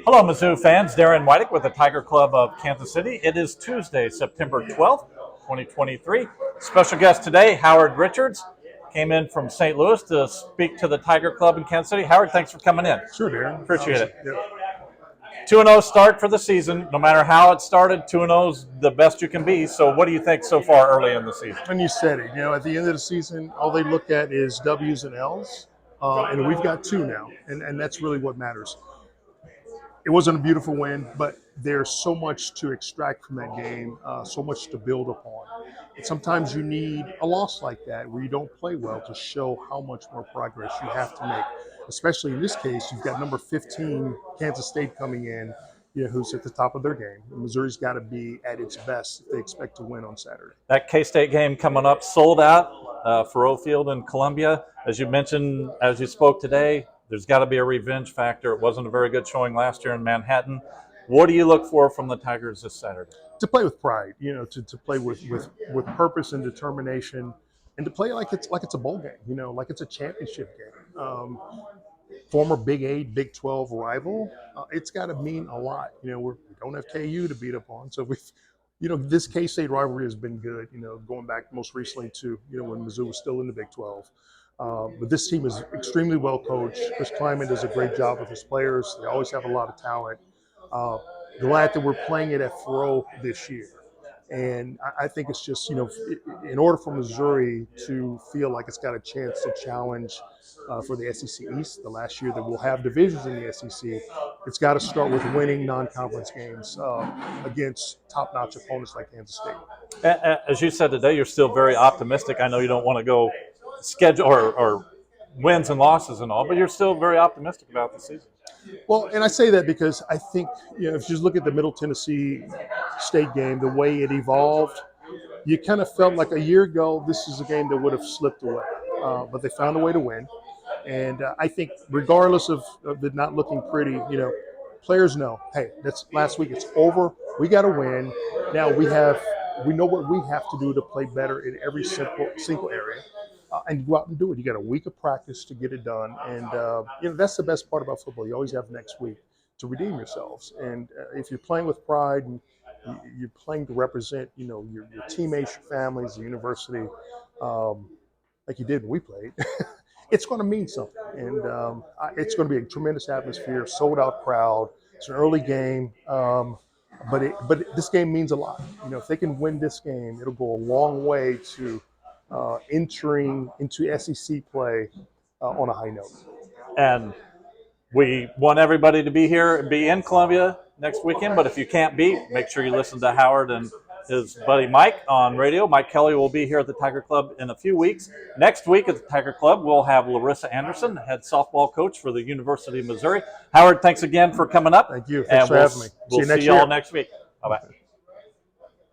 Hello, Mizzou fans. Darren Whitick with the Tiger Club of Kansas City. It is Tuesday, September 12th, 2023. Special guest today, Howard Richards, came in from St. Louis to speak to the Tiger Club in Kansas City. Howard, thanks for coming in. Sure, Darren. Appreciate it. Yep. 2-0 start for the season. No matter how it started, 2-0 is the best you can be. So what do you think so far early in the season? And you said it. At the end of the season, all they look at is W's and L's, and we've got two now, and that's really what matters. It wasn't a beautiful win, but there's so much to extract from that game, so much to build upon. And sometimes you need a loss like that where you don't play well to show how much more progress you have to make. Especially in this case, you've got number 15, Kansas State, coming in, who's at the top of their game. Missouri's got to be at its best if they expect to win on Saturday. That K-State game coming up, sold out for Field in Columbia. As you mentioned, as you spoke today, there's got to be a revenge factor. It wasn't a very good showing last year in Manhattan. What do you look for from the Tigers this Saturday? To play with pride, to play with purpose and determination, and to play like it's a bowl game, like it's a championship game. Former Big 8, Big 12 rival, it's got to mean a lot. We don't have KU to beat up on, so this K-State rivalry has been good. Going back most recently to when Mizzou was still in the Big 12. But this team is extremely well coached. Chris Kleiman does a great job with his players. They always have a lot of talent. Glad that we're playing it at Faroe this year. And I think it's just, in order for Missouri to feel like it's got a chance to challenge for the SEC East, the last year that we'll have divisions in the SEC, it's got to start with winning non-conference games against top-notch opponents like Kansas State. As you said today, you're still very optimistic. I know you don't want to go schedule or wins and losses and all, but you're still very optimistic about the season. Well, and I say that because I think, if you just look at the Middle Tennessee State game, the way it evolved, you kind of felt like a year ago this is a game that would have slipped away. But they found a way to win. And I think regardless of it not looking pretty, players know, hey, that's last week. It's over. We got to win. Now we know what we have to do to play better in every single area. And go out and do it. You got a week of practice to get it done, and that's the best part about football. You always have next week to redeem yourselves. And if you're playing with pride and you're playing to represent, your teammates, your families, the university, like you did when we played, it's going to mean something. And it's going to be a tremendous atmosphere, sold-out crowd. It's an early game, but this game means a lot. If they can win this game, it'll go a long way to entering into SEC play on a high note. And we want everybody to be here and be in Columbia next weekend, but if you can't be, make sure you listen to Howard and his buddy Mike on radio. Mike Kelly will be here at the Tiger Club in a few weeks. Next week at the Tiger Club, we'll have Larissa Anderson, head softball coach for the University of Missouri. Howard, thanks again for coming up. Thank you. Thanks for having me. We'll see you all next week. Bye-bye.